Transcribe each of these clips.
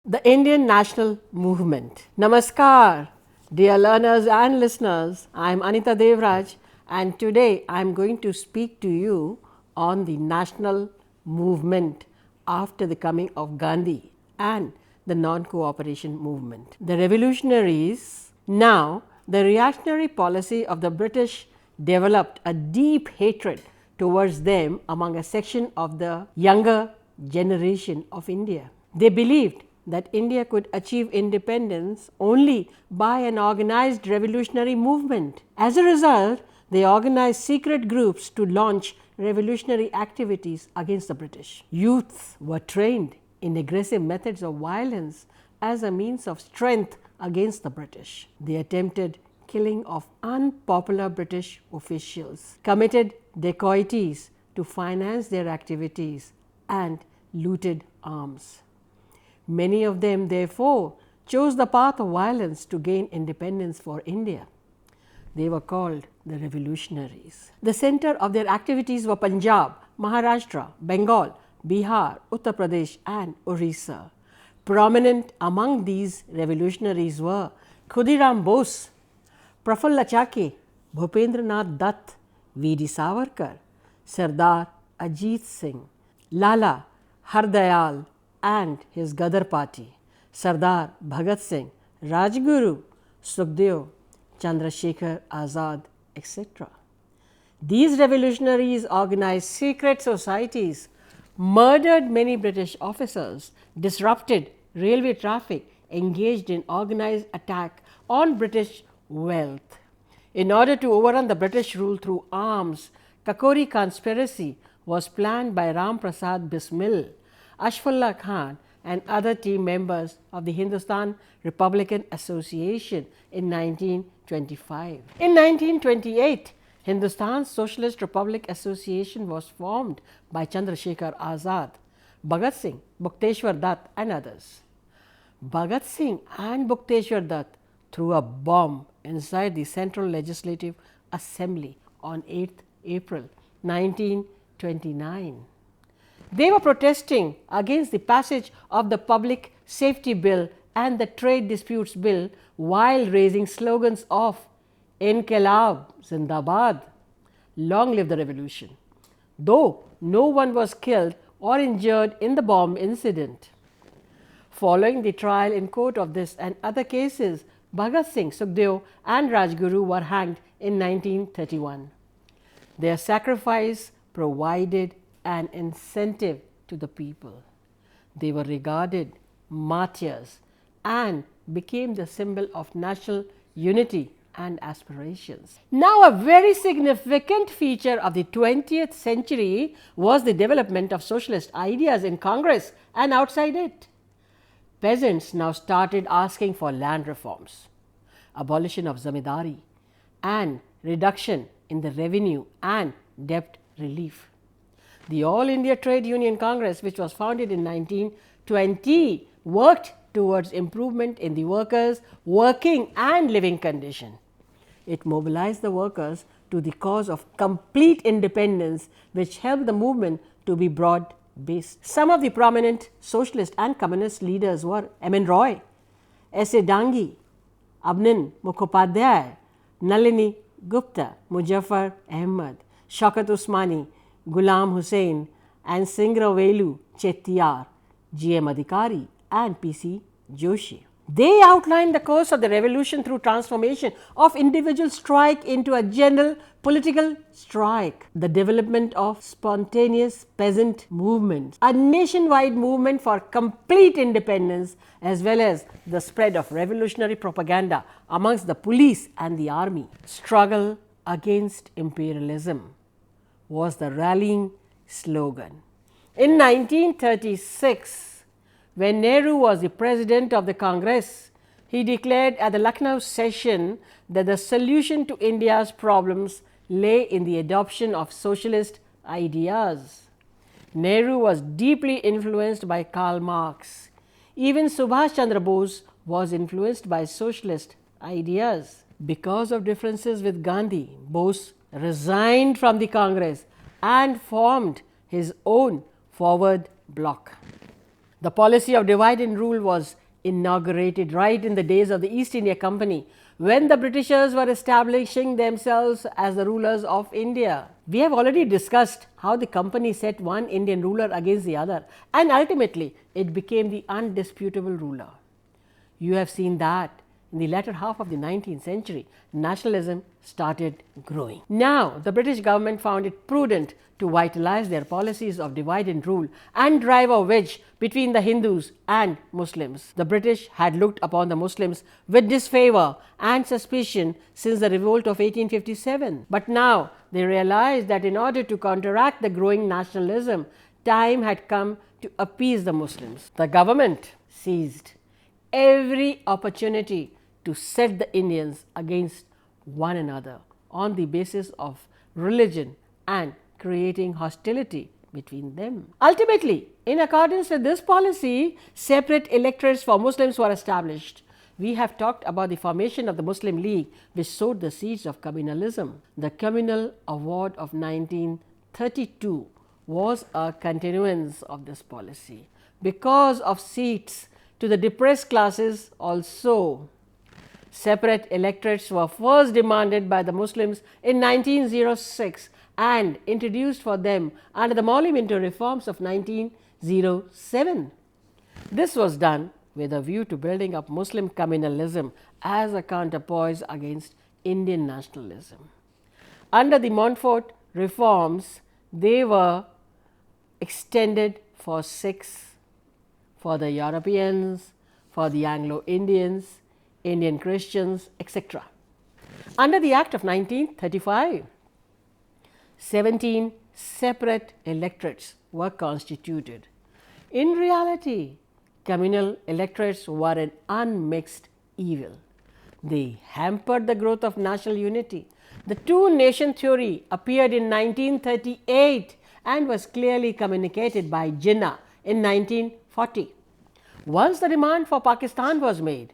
The Indian National Movement. Namaskar, dear learners and listeners. I am Anita Devraj, and today I am going to speak to you on the national movement after the coming of Gandhi and the non-cooperation movement. The revolutionaries. Now, the reactionary policy of the British developed a deep hatred towards them among a section of the younger generation of India. They believed that India could achieve independence only by an organized revolutionary movement. As a result, they organized secret groups to launch revolutionary activities against the British. Youths were trained in aggressive methods of violence as a means of strength against the British. They attempted killing of unpopular British officials, committed dacoities to finance their activities, and looted arms. Many of them, therefore, chose the path of violence to gain independence for India. They were called the revolutionaries. The center of their activities were Punjab, Maharashtra, Bengal, Bihar, Uttar Pradesh, and Orissa. Prominent among these revolutionaries were Khudiram Bose, Prafulla Chake, Bhupendranath Dutt, V.D. Savarkar, Sardar Ajit Singh, Lala Hardayal and his Gadar party, Sardar Bhagat Singh, Rajguru, Sukhdev, Chandrasekhar Azad, etc. These revolutionaries organized secret societies, murdered many British officers, disrupted railway traffic, engaged in organized attack on British wealth. In order to overrun the British rule through arms, Kakori conspiracy was planned by Ram Prasad Bismil, Ashfullah Khan and other team members of the Hindustan Republican Association in 1925. In 1928, Hindustan Socialist Republic Association was formed by Chandrasekhar Azad, Bhagat Singh, Bhukteshwar Dutt and others. Bhagat Singh and Bhukteshwar Dutt threw a bomb inside the Central Legislative Assembly on 8th April 1929. They were protesting against the passage of the Public Safety Bill and the Trade Disputes Bill while raising slogans of Inqilab Zindabad, long live the revolution, though no one was killed or injured in the bomb incident. Following the trial in court of this and other cases, Bhagat Singh, Sukhdev and Rajguru were hanged in 1931. Their sacrifice provided an incentive to the people. They were regarded martyrs and became the symbol of national unity and aspirations. Now, a very significant feature of the 20th century was the development of socialist ideas in Congress and outside it. Peasants now started asking for land reforms, abolition of zamindari, and reduction in the revenue and debt relief. The All India Trade Union Congress, which was founded in 1920, worked towards improvement in the workers' working and living condition. It mobilized the workers to the cause of complete independence, which helped the movement to be broad-based. Some of the prominent socialist and communist leaders were M.N. Roy, S.A. Dangi, Abnin Mukhopadhyay, Nalini Gupta, Muzaffar Ahmad, Shaukat Usmani, Ghulam Hussain and Singravelu Chettiar, G.M. Adhikari and P.C. Joshi. They outlined the course of the revolution through transformation of individual strike into a general political strike, the development of spontaneous peasant movements, a nationwide movement for complete independence, as well as the spread of revolutionary propaganda amongst the police and the army. Struggle against imperialism was the rallying slogan. In 1936, when Nehru was the president of the Congress, he declared at the Lucknow session that the solution to India's problems lay in the adoption of socialist ideas. Nehru was deeply influenced by Karl Marx. Even Subhash Chandra Bose was influenced by socialist ideas. Because of differences with Gandhi, Bose resigned from the Congress and formed his own forward bloc. The policy of divide and rule was inaugurated right in the days of the East India Company, when the Britishers were establishing themselves as the rulers of India. We have already discussed how the company set one Indian ruler against the other, and ultimately it became the undisputable ruler. You have seen that in the latter half of the 19th century, nationalism started growing. Now, the British government found it prudent to vitalize their policies of divide and rule and drive a wedge between the Hindus and Muslims. The British had looked upon the Muslims with disfavor and suspicion since the revolt of 1857. But now they realized that in order to counteract the growing nationalism, time had come to appease the Muslims. The government seized every opportunity to set the Indians against one another on the basis of religion and creating hostility between them. Ultimately, in accordance with this policy, separate electorates for Muslims were established. We have talked about the formation of the Muslim League, which sowed the seeds of communalism. The Communal Award of 1932 was a continuance of this policy. Because of seats to the depressed classes also, separate electorates were first demanded by the Muslims in 1906 and introduced for them under the Mauli Minto reforms of 1907. This was done with a view to building up Muslim communalism as a counterpoise against Indian nationalism. Under the Montfort reforms, they were extended for Sikhs, for the Europeans, for the Anglo-Indians, Indian Christians, etc. Under the Act of 1935, 17 separate electorates were constituted. In reality, communal electorates were an unmixed evil. They hampered the growth of national unity. The two-nation theory appeared in 1938 and was clearly communicated by Jinnah in 1940. Once the demand for Pakistan was made,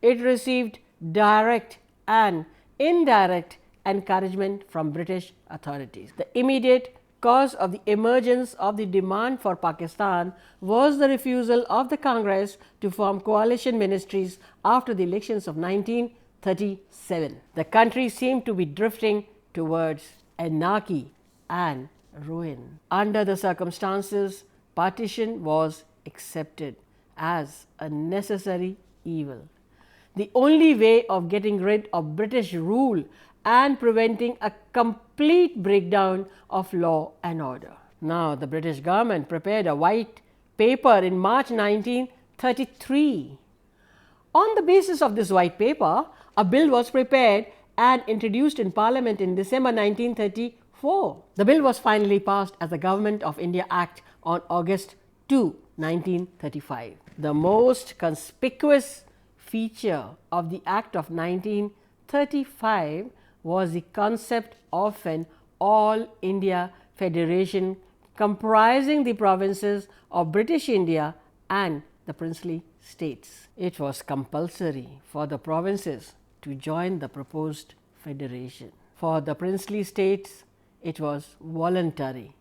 it received direct and indirect encouragement from British authorities. The immediate cause of the emergence of the demand for Pakistan was the refusal of the Congress to form coalition ministries after the elections of 1937. The country seemed to be drifting towards anarchy and ruin. Under the circumstances, partition was accepted as a necessary evil. The only way of getting rid of British rule and preventing a complete breakdown of law and order. Now, the British government prepared a white paper in March 1933. On the basis of this white paper, a bill was prepared and introduced in Parliament in December 1934. The bill was finally passed as the Government of India Act on August 2, 1935. The most conspicuous feature of the Act of 1935 was the concept of an all India federation comprising the provinces of British India and the princely states. It was compulsory for the provinces to join the proposed federation. For the princely states, it was voluntary.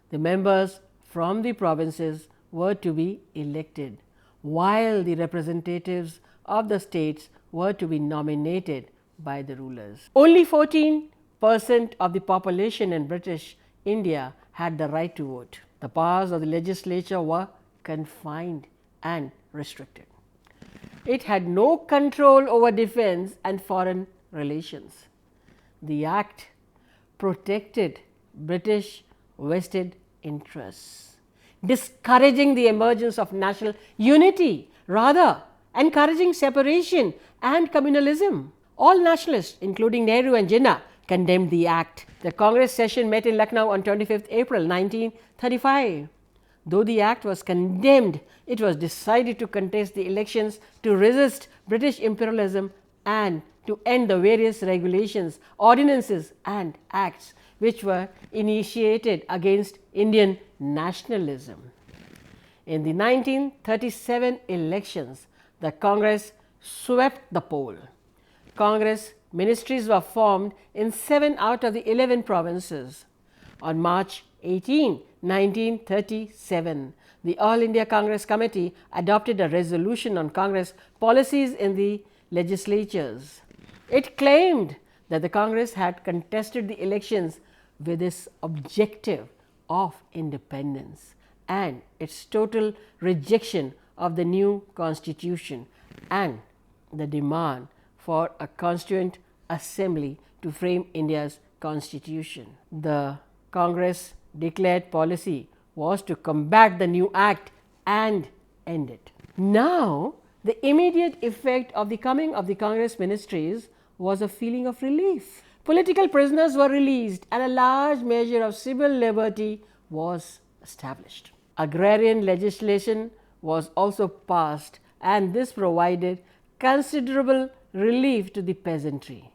The members from the provinces were to be elected, while the representatives of the states were to be nominated by the rulers. Only 14% of the population in British India had the right to vote. The powers of the legislature were confined and restricted. It had no control over defense and foreign relations. The Act protected British vested interests, discouraging the emergence of national unity, rather encouraging separation and communalism. All nationalists, including Nehru and Jinnah, condemned the Act. The Congress session met in Lucknow on 25th April 1935. Though the Act was condemned, it was decided to contest the elections to resist British imperialism and to end the various regulations, ordinances and acts which were initiated against Indian nationalism. In the 1937 elections, the Congress swept the poll. Congress ministries were formed in 7 out of the 11 provinces. On March 18, 1937, the All India Congress Committee adopted a resolution on Congress policies in the legislatures. It claimed that the Congress had contested the elections with its objective of independence and its total rejection of the new constitution and the demand for a constituent assembly to frame India's constitution. The Congress declared policy was to combat the new act and end it. Now, the immediate effect of the coming of the Congress ministries was a feeling of relief. Political prisoners were released and a large measure of civil liberty was established. Agrarian legislation was also passed, and this provided considerable relief to the peasantry.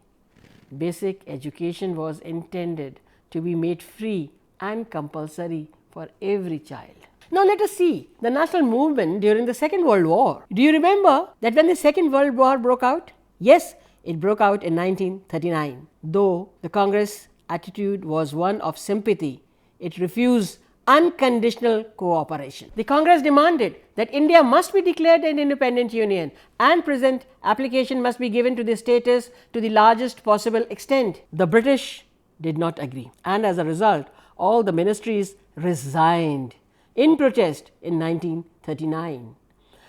Basic education was intended to be made free and compulsory for every child. Now let us see the national movement during the Second World War. Do you remember that when the Second World War broke out? Yes, it broke out in 1939. Though the Congress attitude was one of sympathy, it refused unconditional cooperation. The Congress demanded that India must be declared an independent union and present application must be given to the status to the largest possible extent. The British did not agree, and as a result, all the ministries resigned in protest in 1939.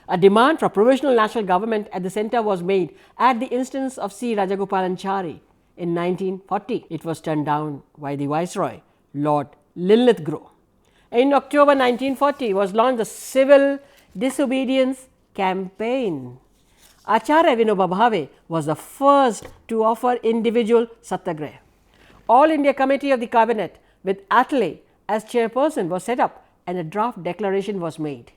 A demand for provisional national government at the centre was made at the instance of C. Rajagopalanchari in 1940. It was turned down by the Viceroy, Lord Linlithgow. In October 1940 was launched the Civil Disobedience Campaign. Acharya Vinoba Bhave was the first to offer individual satyagraha. All India Committee of the Cabinet with Attlee as chairperson was set up and a draft declaration was made.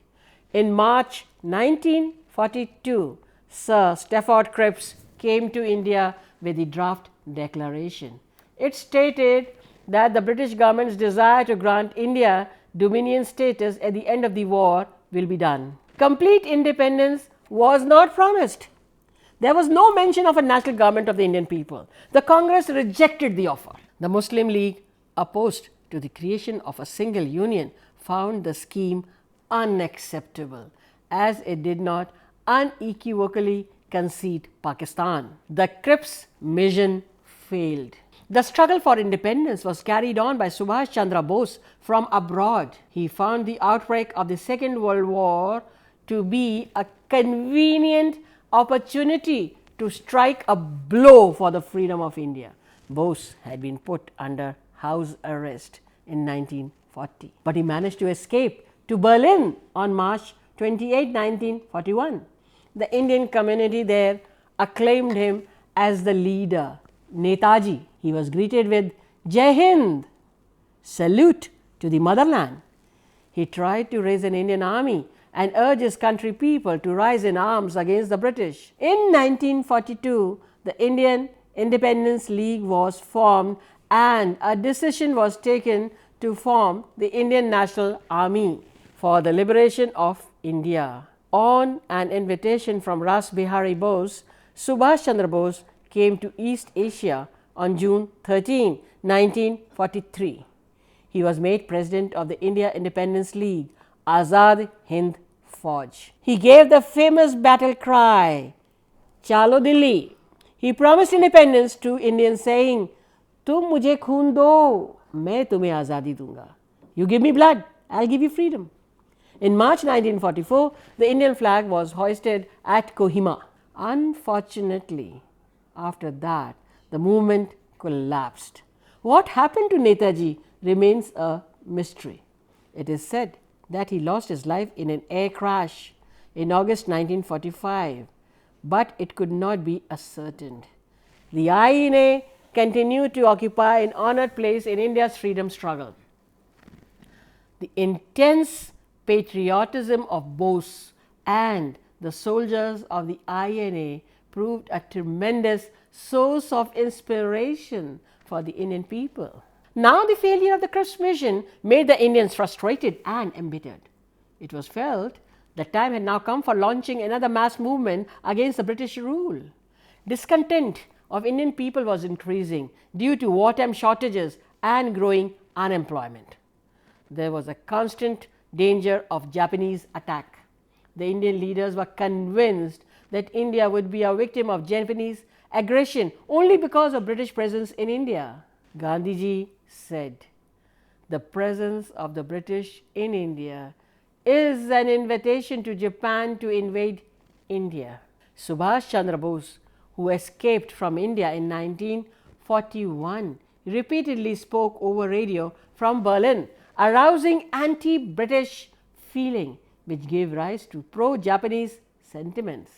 In March 1942, Sir Stafford Cripps came to India with the draft declaration. It stated that the British government's desire to grant India dominion status at the end of the war will be done. Complete independence was not promised. There was no mention of a national government of the Indian people. The Congress rejected the offer. The Muslim League, opposed to the creation of a single union, found the scheme unacceptable as it did not unequivocally concede Pakistan. The Cripps mission failed. The struggle for independence was carried on by Subhash Chandra Bose from abroad. He found the outbreak of the Second World War to be a convenient opportunity to strike a blow for the freedom of India. Bose had been put under house arrest in 1940, but he managed to escape to Berlin on March 28, 1941. The Indian community there acclaimed him as the leader, Netaji. He was greeted with Jai Hind, salute to the motherland. He tried to raise an Indian army and urge his country people to rise in arms against the British. In 1942, the Indian Independence League was formed and a decision was taken to form the Indian National Army for the liberation of India. On an invitation from Ras Bihari Bose, Subhash Chandra Bose came to East Asia on June 13, 1943. He was made president of the India Independence League, Azad Hind Fauj. He gave the famous battle cry, Chalo Dilli. He promised independence to Indians saying, Tum mujhe khoon do, main tumhe azadi dunga. You give me blood, I'll give you freedom. In March 1944, the Indian flag was hoisted at Kohima. Unfortunately, after that, the movement collapsed. What happened to Netaji remains a mystery. It is said that he lost his life in an air crash in August 1945, but it could not be ascertained. The INA continued to occupy an honored place in India's freedom struggle. The intense patriotism of Bose and the soldiers of the INA proved a tremendous source of inspiration for the Indian people. Now the failure of the Cripps mission made the Indians frustrated and embittered. It was felt the time had now come for launching another mass movement against the British rule. Discontent of Indian people was increasing due to wartime shortages and growing unemployment. There was a constant danger of Japanese attack. The Indian leaders were convinced that India would be a victim of Japanese aggression only because of British presence in India. Gandhiji said, "The presence of the British in India is an invitation to Japan to invade India." Subhash Chandra Bose, who escaped from India in 1941, repeatedly spoke over radio from Berlin, arousing anti-British feeling which gave rise to pro-Japanese sentiments.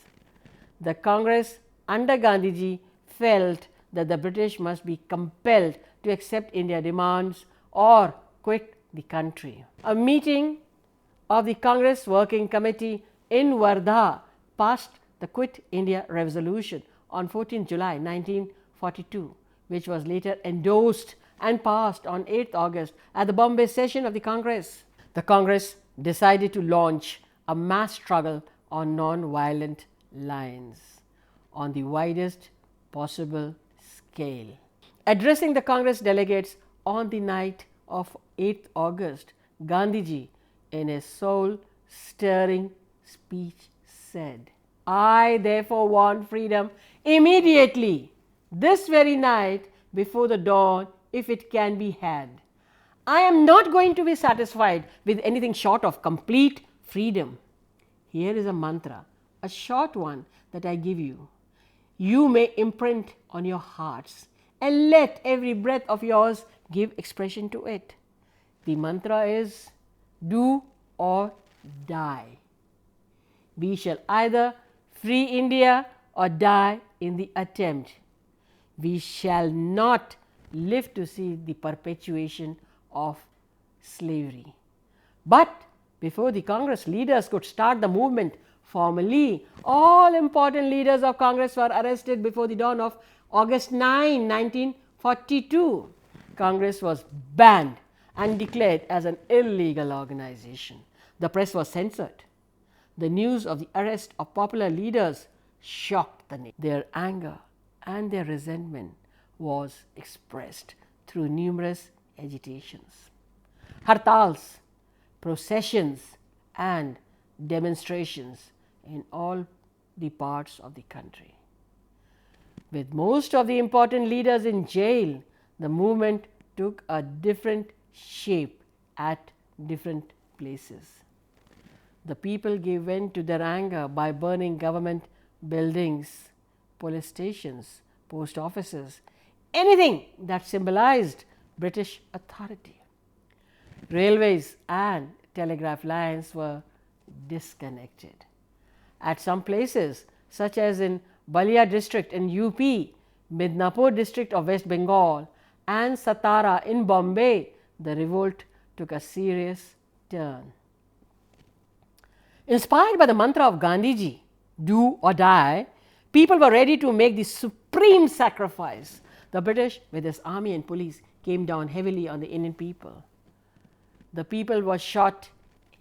The Congress under Gandhiji felt that the British must be compelled to accept India's demands or quit the country. A meeting of the Congress Working Committee in Wardha passed the Quit India Resolution on 14 July 1942, which was later endorsed and passed on 8 August at the Bombay session of the Congress. The Congress decided to launch a mass struggle on non-violent lines on the widest possible scale. Addressing the Congress delegates on the night of 8th August, Gandhiji, in a soul-stirring speech, said, "I therefore want freedom immediately, this very night before the dawn, if it can be had. I am not going to be satisfied with anything short of complete freedom. Here is a mantra, a short one that I give you. You may imprint on your hearts and let every breath of yours give expression to it. The mantra is, do or die. We shall either free India or die in the attempt. We shall not live to see the perpetuation of slavery." But before the Congress leaders could start the movement formally, all important leaders of Congress were arrested before the dawn of August 9, 1942. Congress was banned and declared as an illegal organization. The press was censored. The news of the arrest of popular leaders shocked the nation. Their anger and their resentment was expressed through numerous agitations, hartals, processions and demonstrations in all the parts of the country. With most of the important leaders in jail, the movement took a different shape at different places. The people gave vent to their anger by burning government buildings, police stations, post offices, anything that symbolized British authority. Railways and telegraph lines were disconnected. At some places, such as in Balia district in UP, Midnapur district of West Bengal and Satara in Bombay, the revolt took a serious turn. Inspired by the mantra of Gandhiji, do or die, people were ready to make the supreme sacrifice. The British, with its army and police, came down heavily on the Indian people. The people were shot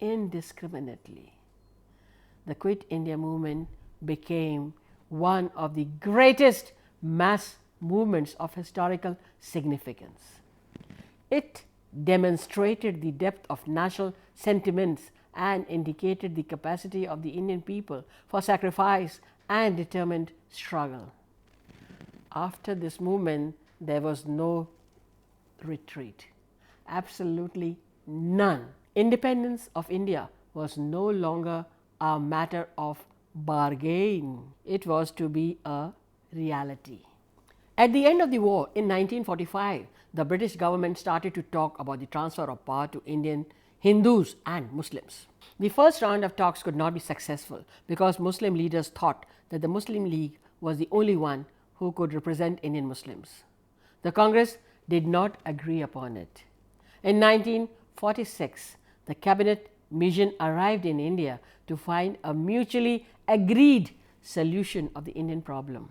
indiscriminately. The Quit India movement became one of the greatest mass movements of historical significance. It demonstrated the depth of national sentiments and indicated the capacity of the Indian people for sacrifice and determined struggle. After this movement, there was no retreat, absolutely none. Independence of India was no longer a matter of bargain, it was to be a reality. At the end of the war in 1945, the British government started to talk about the transfer of power to Indian Hindus and Muslims. The first round of talks could not be successful because Muslim leaders thought that the Muslim League was the only one who could represent Indian Muslims. The Congress did not agree upon it. In 1946, the cabinet mission arrived in India to find a mutually agreed solution of the Indian problem.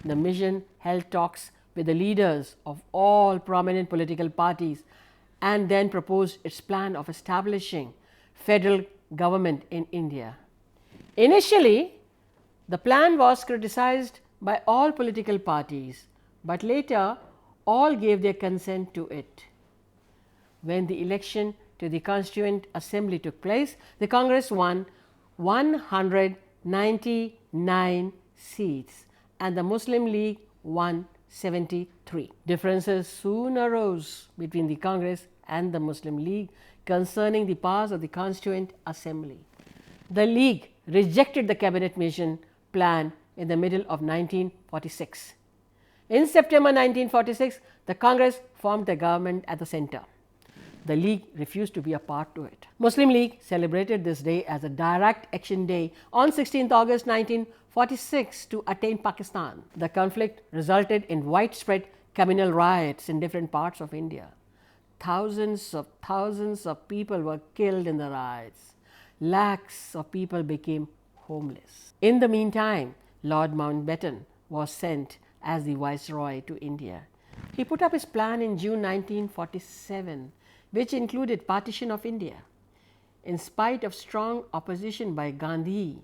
The mission held talks with the leaders of all prominent political parties and then proposed its plan of establishing federal government in India. Initially, the plan was criticized by all political parties, but later all gave their consent to it. When the election to the Constituent Assembly took place, the Congress won 199 seats and the Muslim League won 73. Differences soon arose between the Congress and the Muslim League concerning the powers of the Constituent Assembly. The League rejected the cabinet mission plan in the middle of 1946. In September 1946, the Congress formed the government at the center. The League refused to be a part to it. Muslim League celebrated this day as a direct action day on 16th August 1946 to attain Pakistan. The conflict resulted in widespread communal riots in different parts of India. Thousands of people were killed in the riots. Lakhs of people became homeless. In the meantime, Lord Mountbatten was sent as the Viceroy to India. He put up his plan in June 1947, which included partition of India. In spite of strong opposition by Gandhi,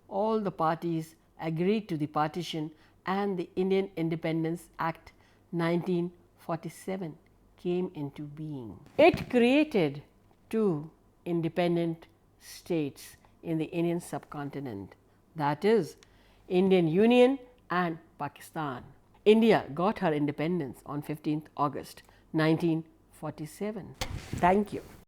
all the parties agreed to the partition and the Indian Independence Act 1947 came into being. It created two independent states in the Indian subcontinent, that is, Indian Union and Pakistan. India got her independence on 15th August 1947. Thank you.